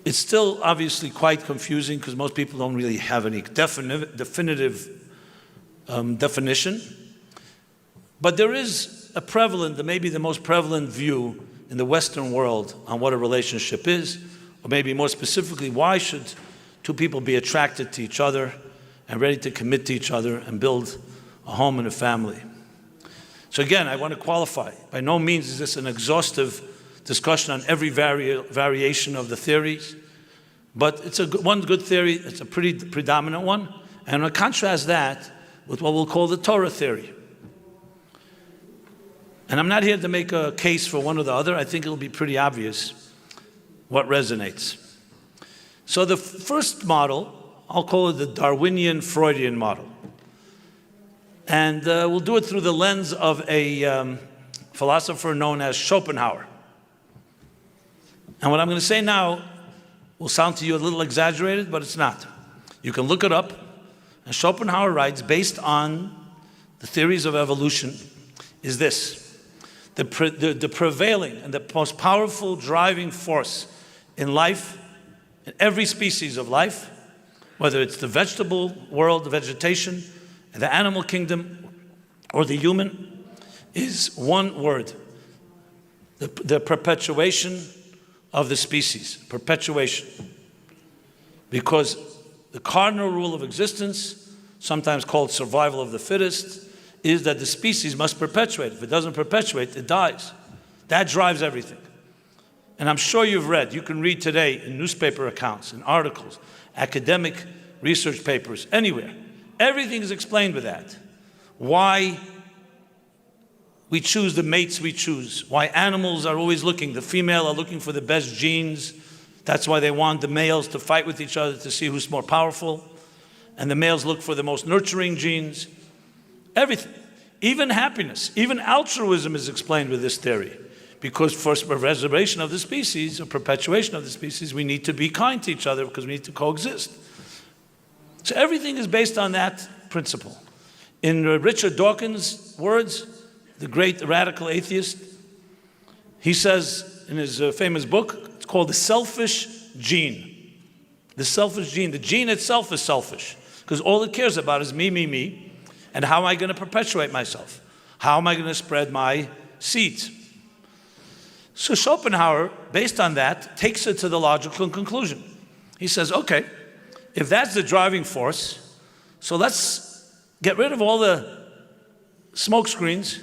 It's still obviously quite confusing because most people don't really have any definitive definition. But there is a prevalent, maybe the most prevalent view in the Western world on what a relationship is, or maybe more specifically, why should two people be attracted to each other and ready to commit to each other and build a home and a family. So again, I want to qualify. By no means is this an exhaustive discussion on every variation of the theories, but it's one good theory, it's a pretty predominant one, and I'll contrast that with what we'll call the Torah theory. And I'm not here to make a case for one or the other. I think it'll be pretty obvious what resonates. So the first model, I'll call it the Darwinian Freudian model. And we'll do it through the lens of a philosopher known as Schopenhauer. And what I'm going to say now will sound to you a little exaggerated, but it's not. You can look it up. And Schopenhauer writes, based on the theories of evolution, is this. The prevailing and the most powerful driving force in life, in every species of life, whether it's the vegetable world, the vegetation, the animal kingdom, or the human, is one word. The perpetuation of the species. Perpetuation. Because the cardinal rule of existence, sometimes called survival of the fittest, is that the species must perpetuate. If it doesn't perpetuate, it dies. That drives everything. And I'm sure you've read, you can read today in newspaper accounts, in articles, academic research papers, anywhere. Everything is explained with that. Why we choose the mates we choose. Why animals are always looking. The female are looking for the best genes. That's why they want the males to fight with each other to see who's more powerful. And the males look for the most nurturing genes. Everything. Even happiness, even altruism is explained with this theory. Because for preservation of the species, or perpetuation of the species, we need to be kind to each other because we need to coexist. So everything is based on that principle. In Richard Dawkins' words, the great radical atheist, he says in his famous book, it's called The Selfish Gene. The selfish gene. The gene itself is selfish because all it cares about is me, me, me. And how am I going to perpetuate myself? How am I going to spread my seeds? So Schopenhauer, based on that, takes it to the logical conclusion. He says, okay, if that's the driving force, so let's get rid of all the smoke screens,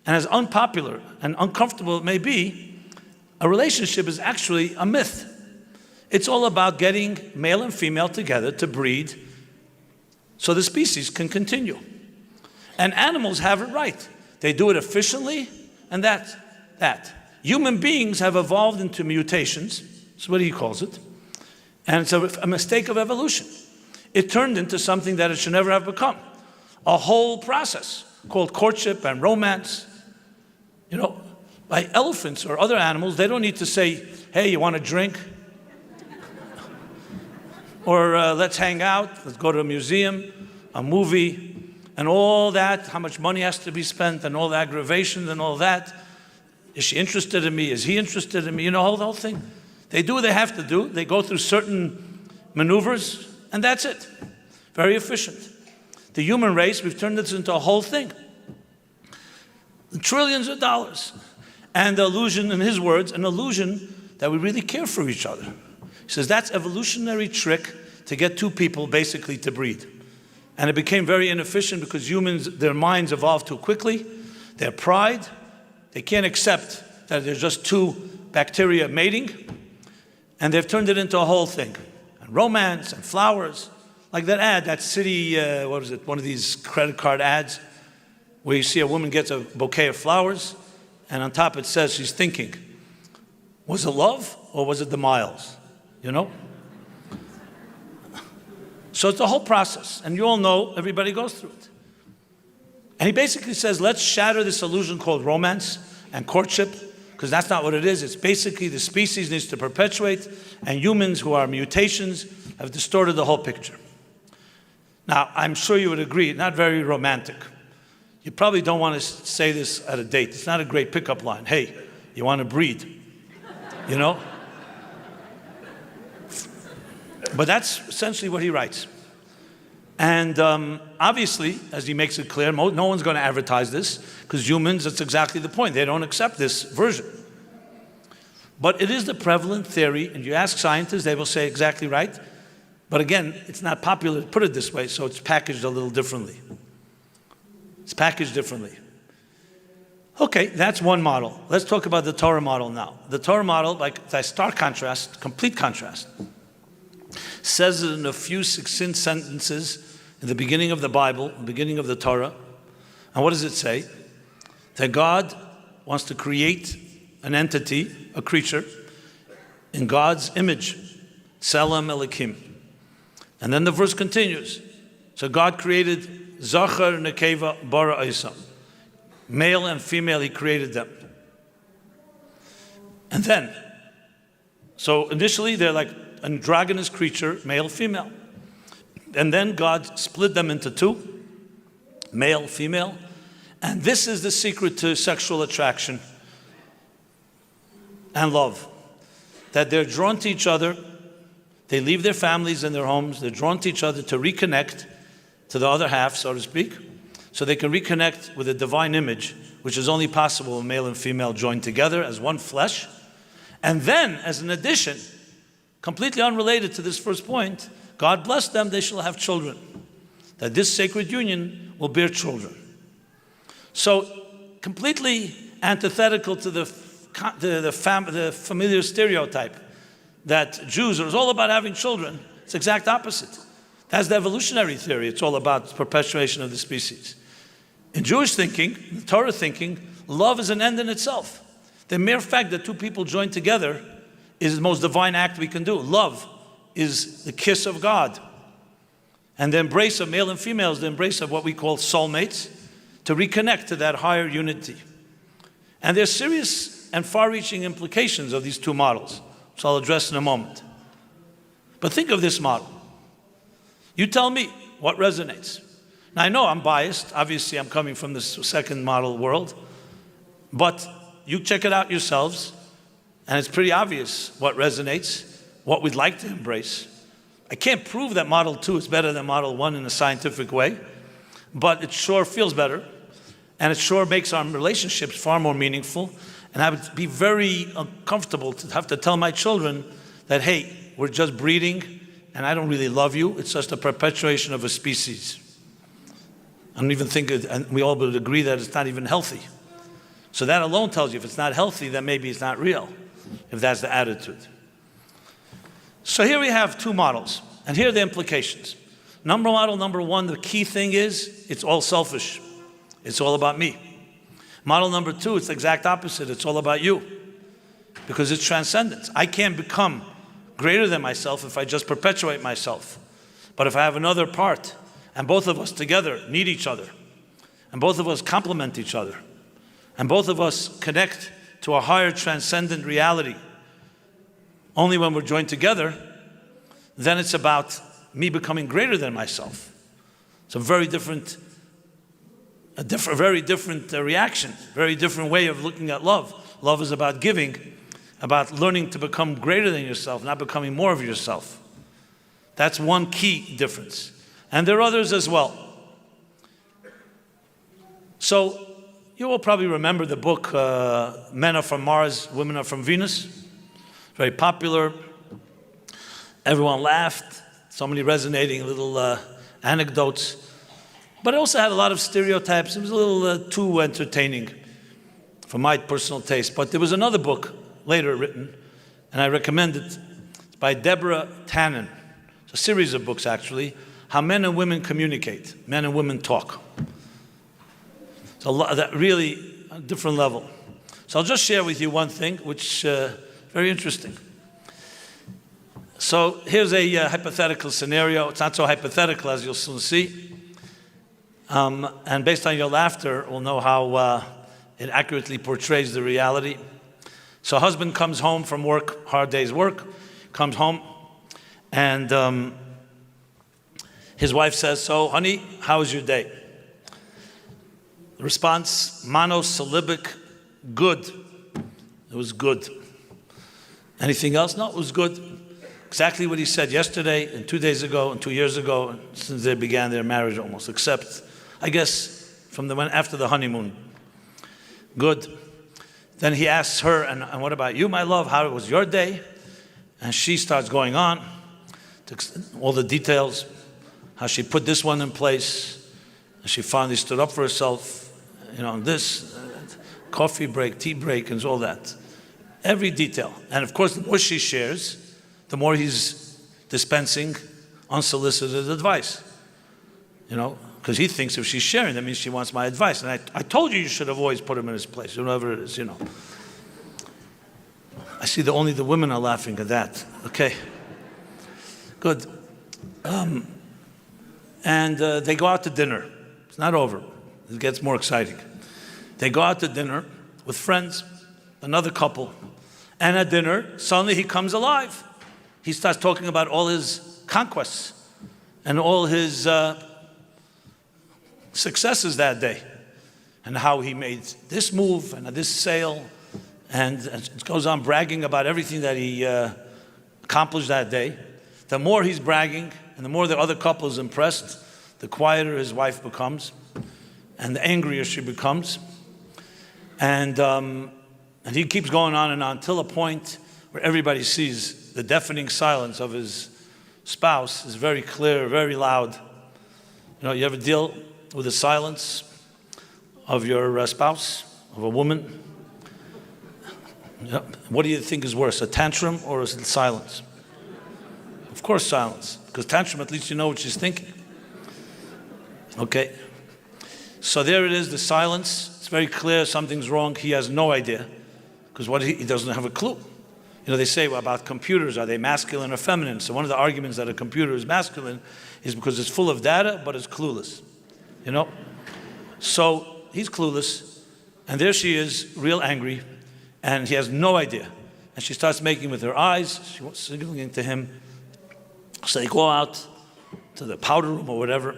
and as unpopular and uncomfortable it may be, a relationship is actually a myth. It's all about getting male and female together to breed so the species can continue. And animals have it right. They do it efficiently, and that. Human beings have evolved into mutations, that's what he calls it, and it's a mistake of evolution. It turned into something that it should never have become. A whole process called courtship and romance. You know, by elephants or other animals, they don't need to say, hey, you want a drink? Or let's hang out, let's go to a museum, a movie, and all that, how much money has to be spent, and all the aggravations and all that. Is she interested in me? Is he interested in me? You know, the whole thing. They do what they have to do. They go through certain maneuvers, and that's it. Very efficient. The human race, we've turned this into a whole thing. Trillions of dollars. And the illusion, in his words, an illusion that we really care for each other. He says that's evolutionary trick to get two people basically to breed. And it became very inefficient because humans, their minds evolved too quickly. Their pride, they can't accept that there's just two bacteria mating. And they've turned it into a whole thing. And romance and flowers. Like that ad, that city, what is it, one of these credit card ads, where you see a woman gets a bouquet of flowers, and on top it says she's thinking, was it love or was it the miles? You know? So it's the whole process, and you all know everybody goes through it. And he basically says, let's shatter this illusion called romance and courtship, because that's not what it is. It's basically the species needs to perpetuate, and humans who are mutations have distorted the whole picture. Now, I'm sure you would agree, not very romantic. You probably don't want to say this at a date. It's not a great pickup line. Hey, you want to breed? You know? But that's essentially what he writes. And obviously, as he makes it clear, no one's going to advertise this, because humans, that's exactly the point. They don't accept this version. But it is the prevalent theory, and you ask scientists, they will say exactly right. But again, it's not popular to put it this way, so it's packaged a little differently. It's packaged differently. Okay, that's one model. Let's talk about the Torah model now. The Torah model, like that stark contrast, complete contrast, says it in a few succinct sentences in the beginning of the Bible, the beginning of the Torah. And what does it say? That God wants to create an entity, a creature, in God's image, Tselem Elokim. And then the verse continues. So God created Zachar Nekeva Bara Isam. Male and female, he created them. And then, so initially they're like androgynous creature, male, female. And then God split them into two, male, female. And this is the secret to sexual attraction and love. That they're drawn to each other. They leave their families and their homes. They're drawn to each other to reconnect to the other half, so to speak, so they can reconnect with a divine image, which is only possible when male and female join together as one flesh. And then, as an addition, completely unrelated to this first point, God bless them, they shall have children. That this sacred union will bear children. So, completely antithetical to the familiar stereotype that Jews are all about having children. It's the exact opposite. That's the evolutionary theory. It's all about perpetuation of the species. In Jewish thinking, in Torah thinking, love is an end in itself. The mere fact that two people join together is the most divine act we can do. Love is the kiss of God. And the embrace of male and female is the embrace of what we call soulmates, to reconnect to that higher unity. And there's serious and far-reaching implications of these two models, which I'll address in a moment. But think of this model. You tell me what resonates. Now, I know I'm biased. Obviously, I'm coming from the second model world. But you check it out yourselves, and it's pretty obvious what resonates, what we'd like to embrace. I can't prove that Model 2 is better than Model 1 in a scientific way, but it sure feels better, and it sure makes our relationships far more meaningful. And I would be very uncomfortable to have to tell my children that, hey, we're just breeding, and I don't really love you. It's just a perpetuation of a species. I don't even think, and we all would agree that it's not even healthy. So that alone tells you if it's not healthy, then maybe it's not real, if that's the attitude. So here we have two models, and here are the implications. Model number one, the key thing is, it's all selfish. It's all about me. Model number two, it's the exact opposite. It's all about you, because it's transcendence. I can't become greater than myself if I just perpetuate myself. But if I have another part, and both of us together need each other, and both of us complement each other, and both of us connect to a higher transcendent reality, only when we're joined together, then it's about me becoming greater than myself. It's a very different reaction, very different way of looking at love. Love is about giving, about learning to become greater than yourself, not becoming more of yourself. That's one key difference. And there are others as well. So you will probably remember the book, Men Are From Mars, Women Are From Venus. Very popular. Everyone laughed. So many resonating little anecdotes. But it also had a lot of stereotypes. It was a little too entertaining for my personal taste. But there was another book later written, and I recommend it. It's by Deborah Tannen. It's a series of books, actually. How Men and Women Communicate. Men and Women Talk. It's a lot, that really a different level. So I'll just share with you one thing, which is very interesting. So here's a hypothetical scenario. It's not so hypothetical, as you'll soon see. And based on your laughter, we'll know how it accurately portrays the reality. So a husband comes home from work, hard day's work, comes home, and his wife says, so, honey, how was your day? The response, monosyllabic, good. It was good. Anything else? No, it was good. exactly what he said yesterday and 2 days ago and 2 years ago, since they began their marriage almost, except, I guess, from after the honeymoon. Good. Then he asks her, and what about you, my love? How was your day? And she starts going on to all the details, how she put this one in place, and she finally stood up for herself, this, coffee break, tea break, and all that. Every detail. And of course, the more she shares, the more he's dispensing unsolicited advice. Because he thinks if she's sharing, that means she wants my advice. And I told you should have always put him in his place, whatever it is, I see only the women are laughing at that. Okay. Good. And they go out to dinner. It's not over. It gets more exciting. They go out to dinner with friends, another couple. And at dinner, suddenly he comes alive. He starts talking about all his conquests and all his successes that day, and how he made this move and this sale, and it goes on bragging about everything that he accomplished that day. The more he's bragging and the more the other couple is impressed, the quieter his wife becomes and the angrier she becomes. And he keeps going on and on till a point where everybody sees the deafening silence of his spouse is very clear, very loud. You ever deal with the silence of your spouse, of a woman? What do you think is worse, a tantrum or is it silence? Of course silence, because tantrum, at least you know what she's thinking. Okay, so there it is, the silence. It's very clear something's wrong. He has no idea, because he doesn't have a clue. They say about computers, are they masculine or feminine? So one of the arguments that a computer is masculine is because it's full of data, but it's clueless. So he's clueless, and there she is, real angry, and he has no idea. And she starts making with her eyes, she was signaling to him. So they go out to the powder room or whatever.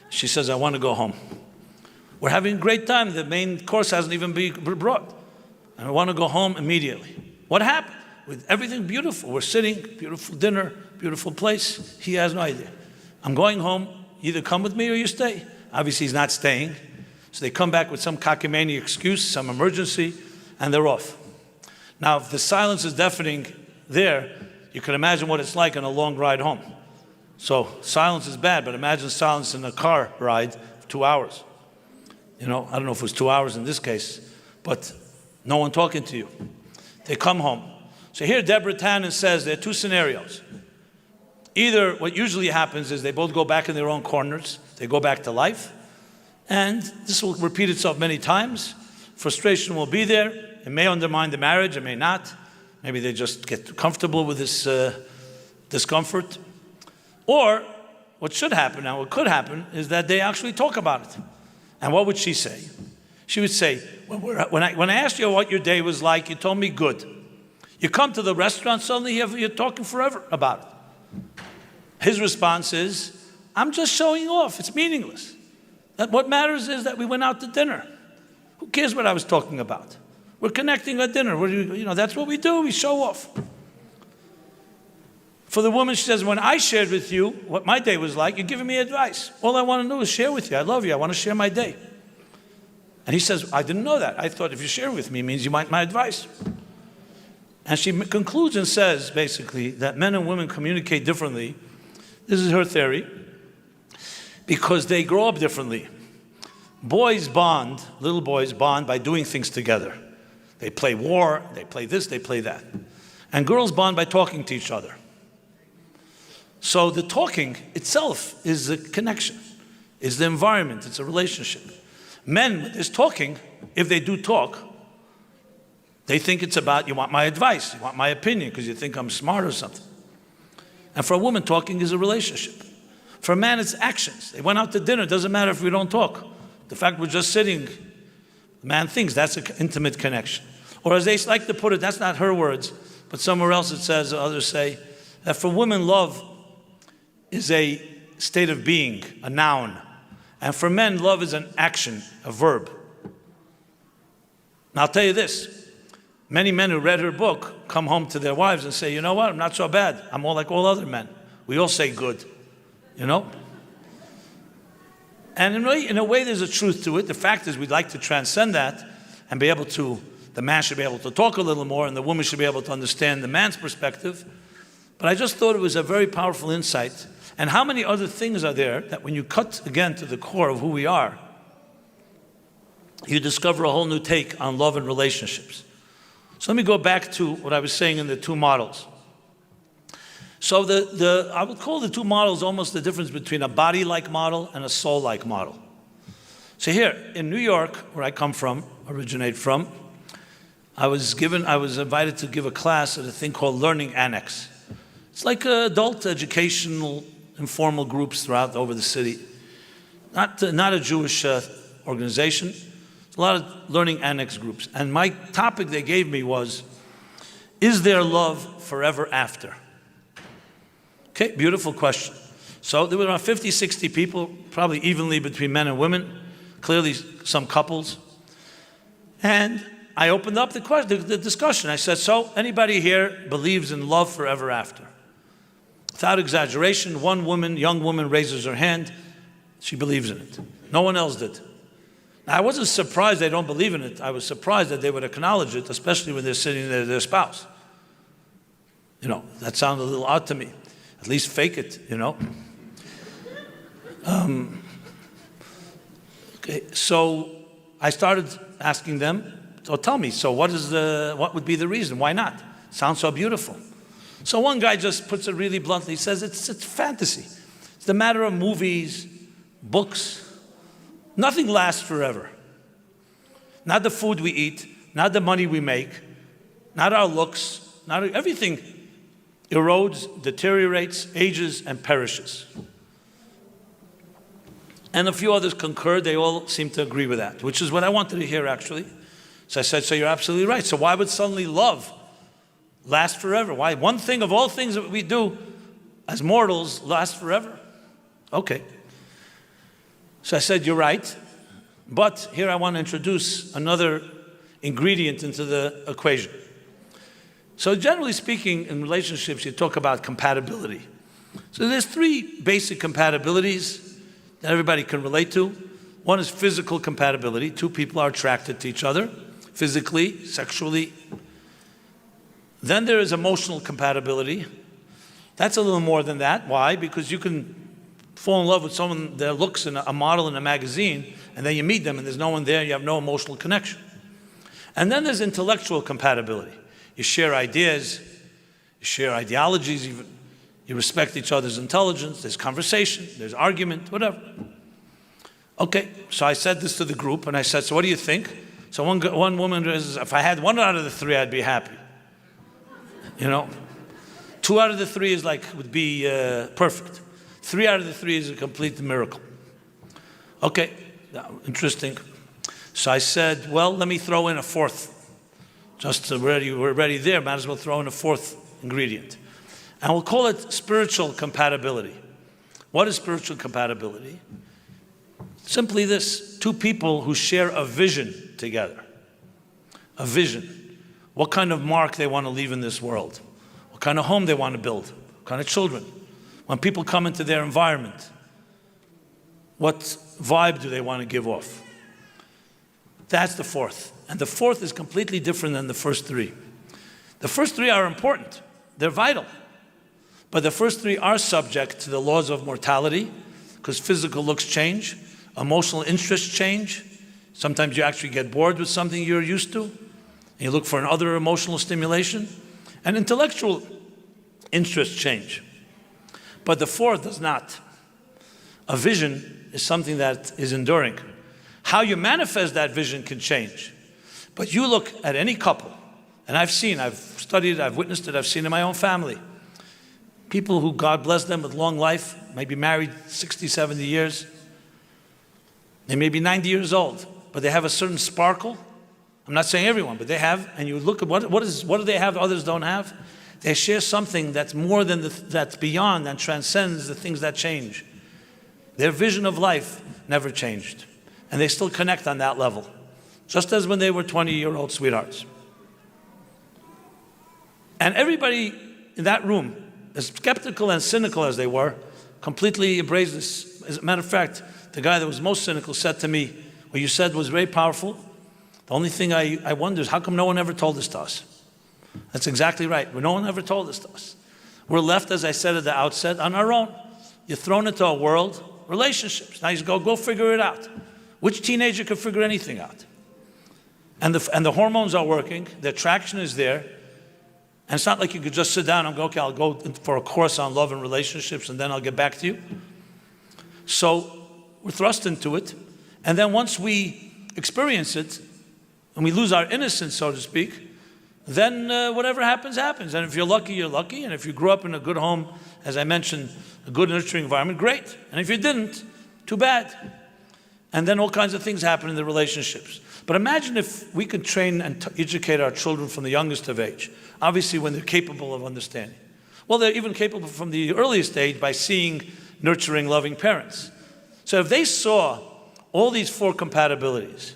She says, I want to go home. We're having a great time. The main course hasn't even been brought. And I want to go home immediately. What happened? With everything beautiful. We're sitting, beautiful dinner, beautiful place. He has no idea. I'm going home. Either come with me or you stay. Obviously, he's not staying. So they come back with some cockamamie excuse, some emergency, and they're off. Now, if the silence is deafening there, you can imagine what it's like on a long ride home. So silence is bad, but imagine silence in a car ride for 2 hours. I don't know if it was 2 hours in this case, but no one talking to you. They come home. So here Deborah Tannen says there are two scenarios. Either what usually happens is they both go back in their own corners, they go back to life, and this will repeat itself many times. Frustration will be there. It may undermine the marriage, it may not. Maybe they just get comfortable with this discomfort. Or what should happen, and what could happen, is that they actually talk about it. And what would she say? She would say, when I asked you what your day was like, you told me good. You come to the restaurant, suddenly you're talking forever about it. His response is, I'm just showing off. It's meaningless. What matters is that we went out to dinner. Who cares what I was talking about? We're connecting at dinner. That's what we do. We show off. For the woman, she says, when I shared with you what my day was like, you're giving me advice. All I want to do is share with you. I love you. I want to share my day. And he says, I didn't know that. I thought if you share with me, it means you want my advice. And she concludes and says, basically, that men and women communicate differently. This is her theory. Because they grow up differently. Boys bond, little boys bond by doing things together. They play war, they play this, they play that. And girls bond by talking to each other. So the talking itself is a connection, is the environment, it's a relationship. Men is talking, if they do talk, they think it's about, you want my advice, you want my opinion, because you think I'm smart or something. And for a woman, talking is a relationship. For a man, it's actions. They went out to dinner, it doesn't matter if we don't talk. The fact we're just sitting, the man thinks that's an intimate connection. Or as they like to put it, that's not her words, but somewhere else it says, others say, that for women, love is a state of being, a noun. And for men, love is an action, a verb. Now I'll tell you this, Many men who read her book come home to their wives and say, you know what, I'm not so bad. I'm more like all other men. We all say good, you know? And in a way, there's a truth to it. The fact is, we'd like to transcend that and be able to, the man should be able to talk a little more and the woman should be able to understand the man's perspective. But I just thought it was a very powerful insight. And how many other things are there that when you cut again to the core of who we are, you discover a whole new take on love and relationships. So let me go back to what I was saying in the two models. So I would call the two models almost the difference between a body-like model and a soul-like model. So here in New York, where I come from, originate from, I was invited to give a class at a thing called Learning Annex. It's like adult educational informal groups throughout over the city. Not a Jewish organization. It's a lot of Learning Annex groups. And my topic they gave me was, is there love forever after? Okay, beautiful question. So there were around 50, 60 people, probably evenly between men and women, clearly some couples. And I opened up the discussion. I said, so anybody here believes in love forever after? Without exaggeration, one woman, young woman, raises her hand. She believes in it. No one else did. Now, I wasn't surprised they don't believe in it. I was surprised that they would acknowledge it, especially when they're sitting there with their spouse. You know, that sounded a little odd to me. At least fake it, you know. Okay, so I started asking them, so tell me, so what would be the reason? Why not? Sounds so beautiful. So one guy just puts it really bluntly. He says, it's fantasy. It's the matter of movies, books. Nothing lasts forever. Not the food we eat, not the money we make, not our looks, everything erodes, deteriorates, ages, and perishes. And a few others concurred. They all seem to agree with that, which is what I wanted to hear, actually. So I said, so you're absolutely right. So why would suddenly love last forever? Why? One thing of all things that we do as mortals last forever? Okay. So I said, you're right. But here I want to introduce another ingredient into the equation. So generally speaking, in relationships, you talk about compatibility. So there's three basic compatibilities that everybody can relate to. One is physical compatibility. Two people are attracted to each other, physically, sexually. Then there is emotional compatibility. That's a little more than that. Why? Because you can fall in love with someone that looks in a model in a magazine, and then you meet them and there's no one there, you have no emotional connection. And then there's intellectual compatibility. You share ideas, you share ideologies, even. You respect each other's intelligence, there's conversation, there's argument, whatever. Okay, so I said this to the group, and I said, so what do you think? So one woman says, if I had one out of the three, I'd be happy. You know? 2 out of the 3 is would be perfect. 3 out of the 3 is a complete miracle. Okay, interesting. So I said, well, let me throw in a fourth. Just we're already there, might as well throw in a fourth ingredient. And we'll call it spiritual compatibility. What is spiritual compatibility? Simply this: 2 people who share a vision together. A vision. What kind of mark they want to leave in this world. What kind of home they want to build. What kind of children. When people come into their environment, what vibe do they want to give off? That's the fourth. And the fourth is completely different than the first 3. The first 3 are important. They're vital. But the first 3 are subject to the laws of mortality, because physical looks change, emotional interests change. Sometimes you actually get bored with something you're used to, and you look for another emotional stimulation. And intellectual interests change. But the fourth does not. A vision is something that is enduring. How you manifest that vision can change. But you look at any couple, and I've studied, I've witnessed it, I've seen in my own family. People who, God bless them with long life, may be married 60, 70 years. They may be 90 years old, but they have a certain sparkle. I'm not saying everyone, but they have, and you look at what do they have others don't have? They share something that's more than, that's beyond and transcends the things that change. Their vision of life never changed. And they still connect on that level. Just as when they were 20-year-old sweethearts. And everybody in that room, as skeptical and cynical as they were, completely embraced this. As a matter of fact, the guy that was most cynical said to me, what you said was very powerful. The only thing I wonder is how come no one ever told this to us? That's exactly right. No one ever told this to us. We're left, as I said at the outset, on our own. You're thrown into a world, relationships. Now you go figure it out. Which teenager could figure anything out? And the hormones are working, the attraction is there, and it's not like you could just sit down and go, okay, I'll go for a course on love and relationships and then I'll get back to you. So we're thrust into it, and then once we experience it, and we lose our innocence, so to speak, then whatever happens, happens. And if you're lucky, you're lucky. And if you grew up in a good home, as I mentioned, a good nurturing environment, great. And if you didn't, too bad. And then all kinds of things happen in the relationships. But imagine if we could train and educate our children from the youngest of age, obviously when they're capable of understanding. Well, they're even capable from the earliest age by seeing nurturing, loving parents. So if they saw all these four compatibilities,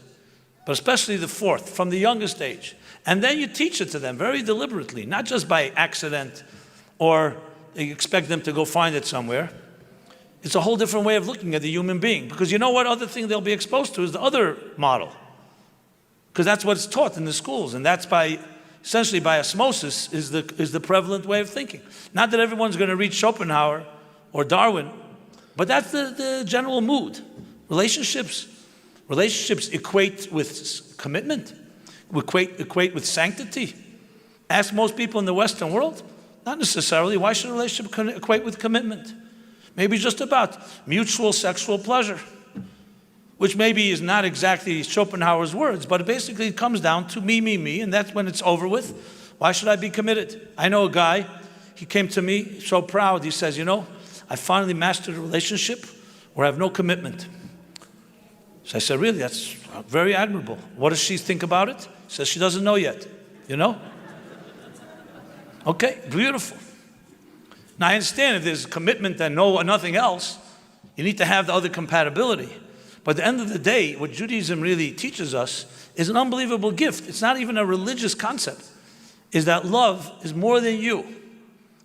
but especially the fourth, from the youngest age, and then you teach it to them very deliberately, not just by accident or you expect them to go find it somewhere. It's a whole different way of looking at the human being. Because you know what other thing they'll be exposed to is the other model. Because that's what's taught in the schools, and that's essentially by osmosis is the prevalent way of thinking. Not that everyone's going to reach Schopenhauer or Darwin, but that's the general mood. Relationships equate with commitment, equate with sanctity. Ask most people in the Western world, not necessarily. Why should a relationship equate with commitment? Maybe just about mutual sexual pleasure, which maybe is not exactly Schopenhauer's words, but basically it comes down to me, and that's when it's over with. Why should I be committed? I know a guy, he came to me so proud, he says, I finally mastered a relationship where I have no commitment. So I said, really, that's very admirable. What does she think about it? She says she doesn't know yet, Okay, beautiful. Now I understand if there's commitment and nothing else, you need to have the other compatibility. But at the end of the day, what Judaism really teaches us is an unbelievable gift. It's not even a religious concept. Is that love is more than you.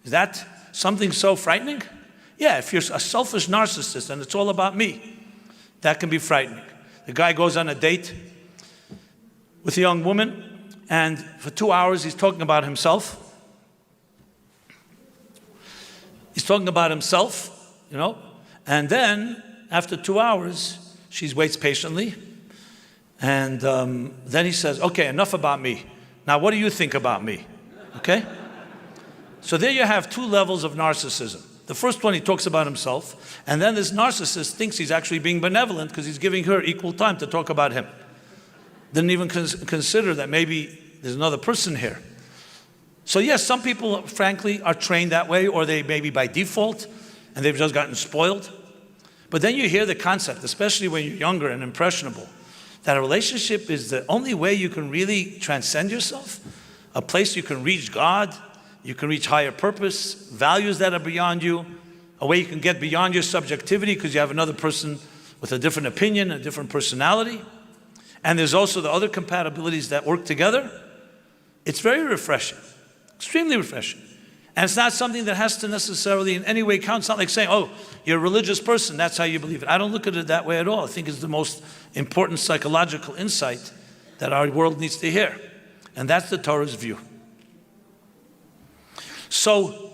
Is that something so frightening? Yeah, if you're a selfish narcissist and it's all about me, that can be frightening. The guy goes on a date with a young woman, and for 2 hours he's talking about himself. He's talking about himself, and then after 2 hours, she waits patiently, and then he says, okay, enough about me. Now, what do you think about me? Okay? So there you have two levels of narcissism. The first one, he talks about himself, and then this narcissist thinks he's actually being benevolent because he's giving her equal time to talk about him. Didn't even consider that maybe there's another person here. So yes, some people, frankly, are trained that way, or they maybe by default, and they've just gotten spoiled. But then you hear the concept, especially when you're younger and impressionable, that a relationship is the only way you can really transcend yourself, a place you can reach God, you can reach higher purpose, values that are beyond you, a way you can get beyond your subjectivity because you have another person with a different opinion, a different personality. And there's also the other compatibilities that work together. It's very refreshing, extremely refreshing. And it's not something that has to necessarily in any way count. It's not like saying, oh, you're a religious person, that's how you believe it. I don't look at it that way at all. I think it's the most important psychological insight that our world needs to hear. And that's the Torah's view. So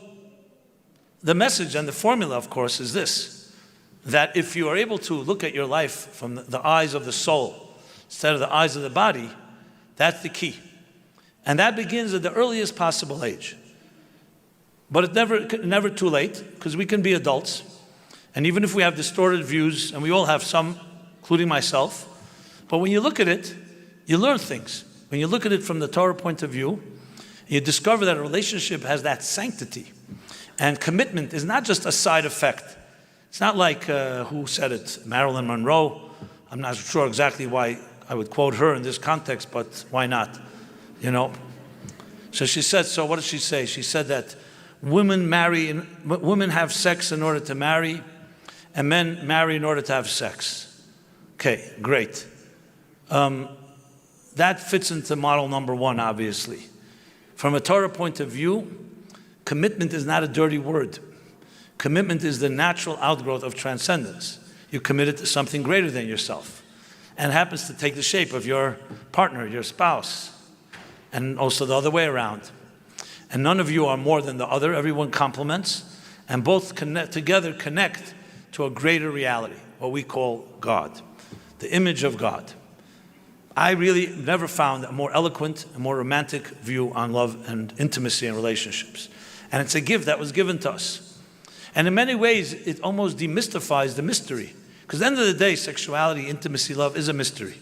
the message and the formula, of course, is this, that if you are able to look at your life from the eyes of the soul instead of the eyes of the body, that's the key. And that begins at the earliest possible age. But it's never too late, because we can be adults. And even if we have distorted views, and we all have some, including myself, but when you look at it, you learn things. When you look at it from the Torah point of view, you discover that a relationship has that sanctity. And commitment is not just a side effect. It's not like, who said it? Marilyn Monroe. I'm not sure exactly why I would quote her in this context, but why not? So she said, so what did she say? She said that women have sex in order to marry, and men marry in order to have sex. Okay, great. That fits into model number one, obviously. From a Torah point of view, commitment is not a dirty word. Commitment is the natural outgrowth of transcendence. You committed to something greater than yourself. And it happens to take the shape of your partner, your spouse, and also the other way around. And none of you are more than the other. Everyone complements, and both together connect to a greater reality, what we call God, the image of God. I really never found a more eloquent and more romantic view on love and intimacy and relationships. And it's a gift that was given to us. And in many ways, it almost demystifies the mystery. Because at the end of the day, sexuality, intimacy, love is a mystery.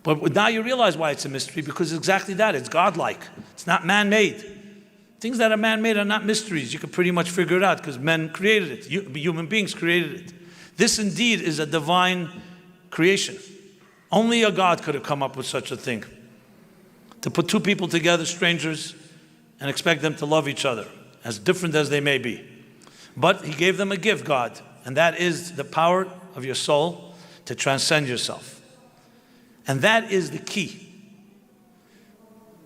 But now you realize why it's a mystery, because it's exactly that. It's godlike. It's not man-made. Things that are man-made are not mysteries. You can pretty much figure it out because men created it. Human beings created it. This indeed is a divine creation. Only a God could have come up with such a thing. To put two people together, strangers, and expect them to love each other, as different as they may be. But he gave them a gift, God, and that is the power of your soul to transcend yourself. And that is the key.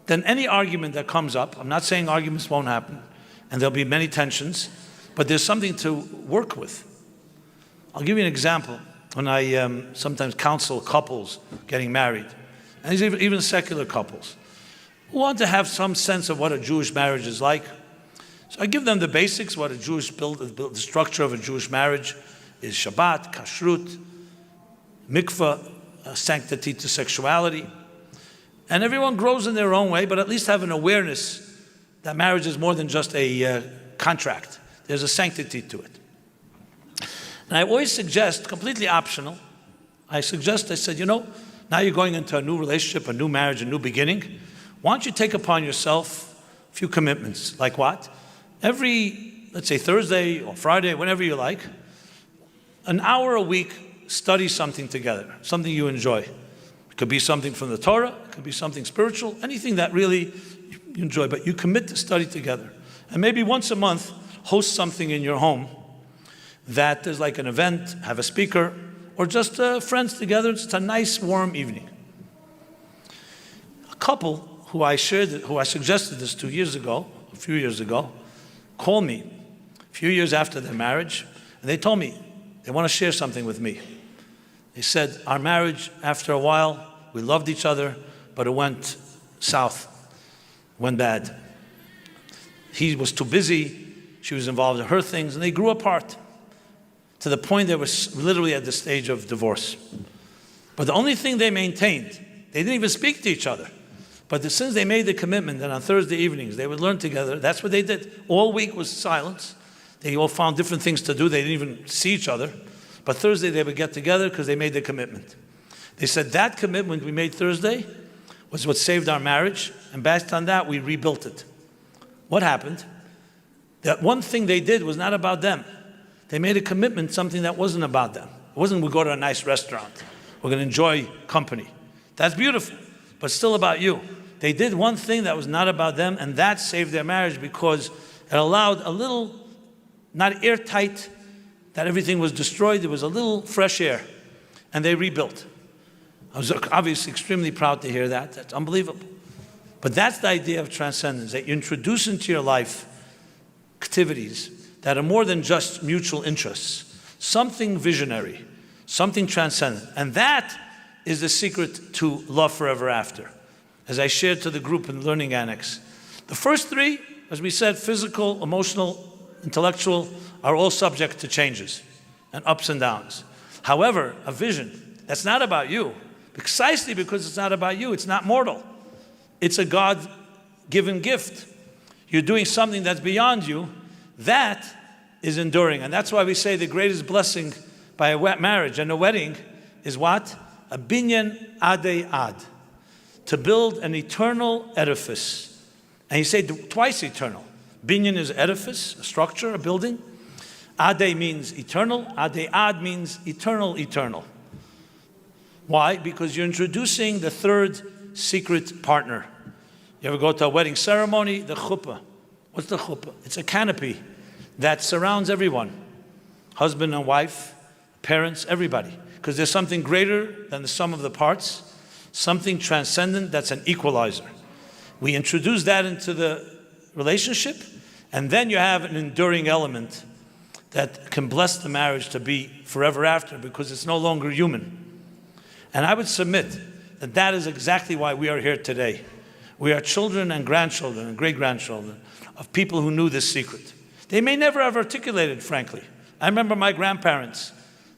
Then any argument that comes up, I'm not saying arguments won't happen, and there'll be many tensions, but there's something to work with. I'll give you an example. When I sometimes counsel couples getting married, and even secular couples, who want to have some sense of what a Jewish marriage is like. So I give them the basics, what a Jewish the structure of a Jewish marriage is: Shabbat, kashrut, mikvah, sanctity to sexuality. And everyone grows in their own way, but at least have an awareness that marriage is more than just a contract. There's a sanctity to it. And I always suggest, completely optional, I said, now you're going into a new relationship, a new marriage, a new beginning. Why don't you take upon yourself a few commitments? Like what? Every, let's say Thursday or Friday, whenever you like, an hour a week, study something together, something you enjoy. It could be something from the Torah, it could be something spiritual, anything that really you enjoy, but you commit to study together. And maybe once a month, host something in your home that is like an event, have a speaker, or just friends together. It's a nice, warm evening. A couple who I suggested this a few years ago, called me a few years after their marriage, and they told me they want to share something with me. They said, our marriage, after a while, we loved each other, but it went south, went bad. He was too busy, she was involved in her things, and they grew apart to the point they were literally at the stage of divorce. But the only thing they maintained, they didn't even speak to each other. But since they made the commitment that on Thursday evenings they would learn together, that's what they did. All week was silence. They all found different things to do. They didn't even see each other. But Thursday they would get together because they made the commitment. They said that commitment we made Thursday was what saved our marriage, and based on that we rebuilt it. What happened? That one thing they did was not about them. They made a commitment, something that wasn't about them. It wasn't we go to a nice restaurant, we're going to enjoy company. That's beautiful, but still about you. They did one thing that was not about them, and that saved their marriage because it allowed a little, not airtight, that everything was destroyed. There was a little fresh air, and they rebuilt. I was obviously extremely proud to hear that. That's unbelievable. But that's the idea of transcendence, that you introduce into your life activities that are more than just mutual interests, something visionary, something transcendent. And that is the secret to love forever after. As I shared to the group in the Learning Annex, the first three, as we said, physical, emotional, intellectual, are all subject to changes and ups and downs. However, a vision that's not about you, precisely because it's not about you, it's not mortal. It's a God-given gift. You're doing something that's beyond you. That is enduring. And that's why we say the greatest blessing by a marriage and a wedding is what? A binyan adei ad. To build an eternal edifice. And you say twice eternal. Binyan is edifice, a structure, a building. Adei means eternal. Adei ad means eternal, eternal. Why? Because you're introducing the third secret partner. You ever go to a wedding ceremony? The chuppah. What's the chuppah? It's a canopy that surrounds everyone. Husband and wife, parents, everybody. Because there's something greater than the sum of the parts, something transcendent that's an equalizer. We introduce that into the relationship, and then you have an enduring element that can bless the marriage to be forever after, because it's no longer human. And I would submit that that is exactly why we are here today. We are children and grandchildren and great-grandchildren of people who knew this secret. They may never have articulated, frankly. I remember my grandparents.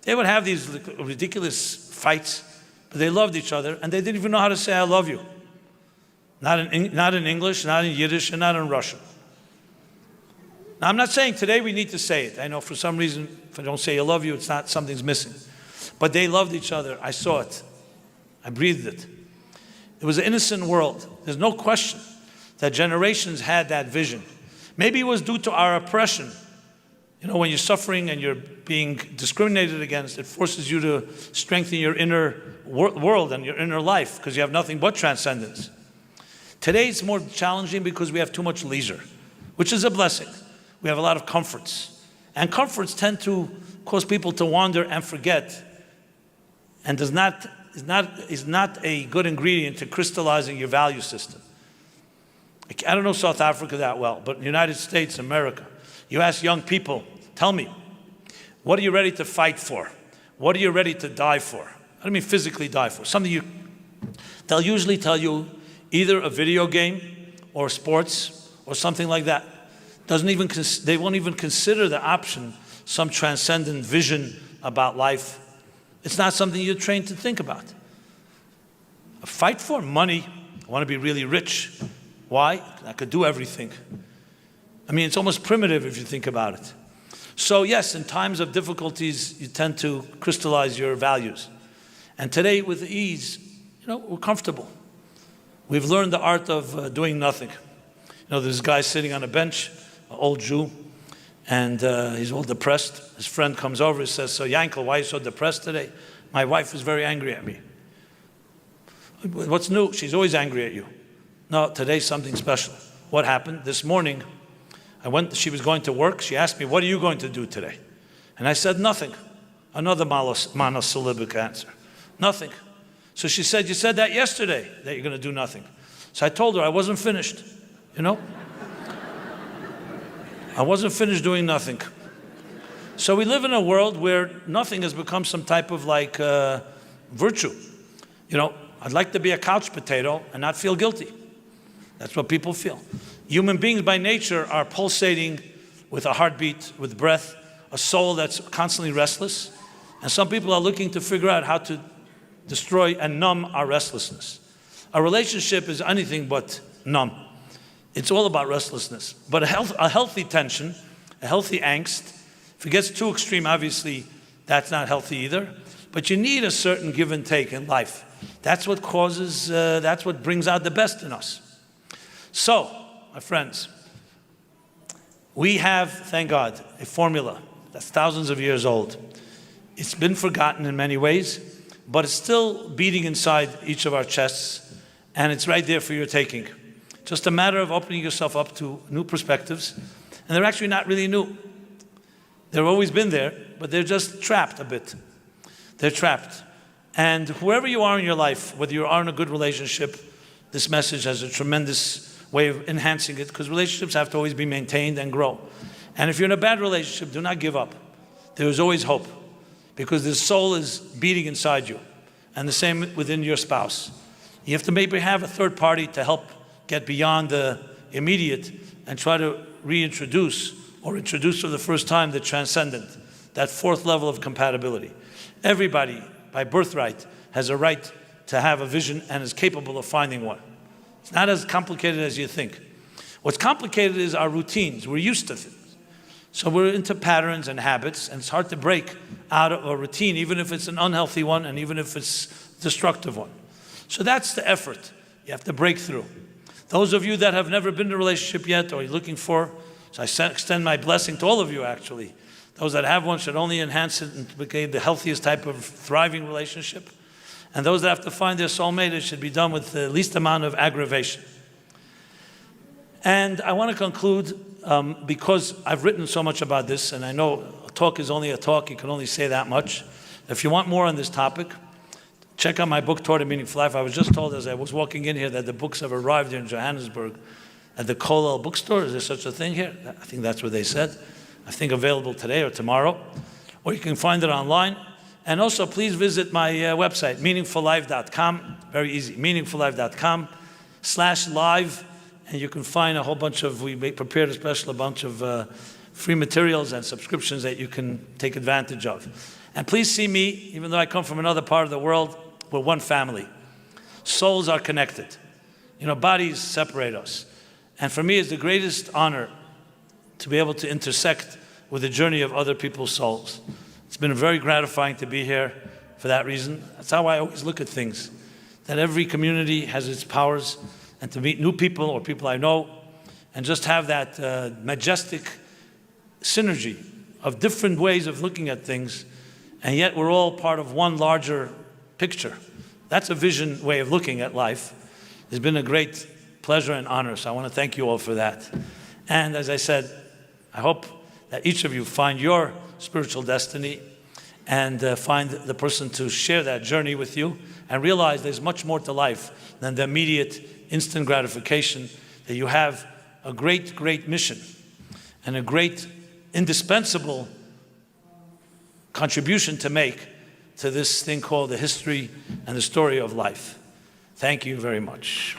They would have these ridiculous fights, but they loved each other, and they didn't even know how to say, I love you. Not in English, not in Yiddish, and not in Russian. Now, I'm not saying today we need to say it. I know for some reason, if I don't say I love you, it's not, something's missing. But they loved each other. I saw it. I breathed it. It was an innocent world. There's no question that generations had that vision. Maybe it was due to our oppression. You know, when you're suffering and you're being discriminated against, it forces you to strengthen your inner world and your inner life, because you have nothing but transcendence. Today it's more challenging because we have too much leisure, which is a blessing. We have a lot of comforts. And comforts tend to cause people to wander and forget, and is not a good ingredient to crystallizing your value system. I don't know South Africa that well, but in the United States, America, you ask young people, tell me, what are you ready to fight for? What are you ready to die for? I don't mean physically die for. They'll usually tell you either a video game or sports or something like that. They won't even consider the option, some transcendent vision about life. It's not something you're trained to think about. A fight for money. I want to be really rich. Why? I could do everything. I mean, it's almost primitive if you think about it. So yes, in times of difficulties, you tend to crystallize your values. And today, with ease, we're comfortable. We've learned the art of doing nothing. There's this guy sitting on a bench, an old Jew, and he's all depressed. His friend comes over and says, so Yankel, why are you so depressed today? My wife is very angry at me. What's new? She's always angry at you. No, today's something special. What happened? This morning, she was going to work. She asked me, what are you going to do today? And I said, nothing. Another monosyllabic answer. Nothing. So she said, you said that yesterday, that you're going to do nothing. So I told her I wasn't finished, I wasn't finished doing nothing. So we live in a world where nothing has become some type of virtue. I'd like to be a couch potato and not feel guilty. That's what people feel. Human beings by nature are pulsating with a heartbeat, with breath, a soul that's constantly restless. And some people are looking to figure out how to destroy and numb our restlessness. A relationship is anything but numb. It's all about restlessness. But a healthy tension, a healthy angst, if it gets too extreme, obviously that's not healthy either. But you need a certain give and take in life. That's what that's what brings out the best in us. So, my friends, we have, thank God, a formula that's thousands of years old. It's been forgotten in many ways, but it's still beating inside each of our chests, and it's right there for your taking. Just a matter of opening yourself up to new perspectives, and they're actually not really new. They've always been there, but they're just trapped a bit. They're trapped. And wherever you are in your life, whether you are in a good relationship, this message has a tremendous way of enhancing it, because relationships have to always be maintained and grow. And if you're in a bad relationship, do not give up. There is always hope, because the soul is beating inside you, and the same within your spouse. You have to maybe have a third party to help get beyond the immediate and try to reintroduce or introduce for the first time the transcendent, that fourth level of compatibility. Everybody, by birthright, has a right to have a vision and is capable of finding one. It's not as complicated as you think. What's complicated is our routines. We're used to things. So we're into patterns and habits, and it's hard to break out of a routine, even if it's an unhealthy one and even if it's a destructive one. So that's the effort you have to break through. Those of you that have never been in a relationship yet or you're looking for, so I extend my blessing to all of you actually. Those that have one should only enhance it and become the healthiest type of thriving relationship. And those that have to find their soulmate, it should be done with the least amount of aggravation. And I want to conclude, because I've written so much about this, and I know a talk is only a talk, you can only say that much. If you want more on this topic, Check out my book, Torah, Meaningful Life. I was just told as I was walking in here that the books have arrived here in Johannesburg at the Kollel bookstore. Is there such a thing here? I think that's what they said. I think available today or tomorrow. Or you can find it online. And also, please visit my website, meaningfullife.com. Very easy, meaningfullife.com/live. And you can find a whole bunch of, prepared a bunch of free materials and subscriptions that you can take advantage of. And please see me, even though I come from another part of the world, we're one family. Souls are connected. Bodies separate us. And for me, it's the greatest honor to be able to intersect with the journey of other people's souls. It's been very gratifying to be here for that reason. That's how I always look at things, that every community has its powers, and to meet new people or people I know, and just have that majestic synergy of different ways of looking at things, and yet we're all part of one larger picture. That's a vision way of looking at life. It's been a great pleasure and honor, so I want to thank you all for that. And as I said, I hope that each of you find your spiritual destiny and find the person to share that journey with you, and realize there's much more to life than the immediate instant gratification, that you have a great, great mission and a great, indispensable contribution to make to this thing called the history and the story of life. Thank you very much.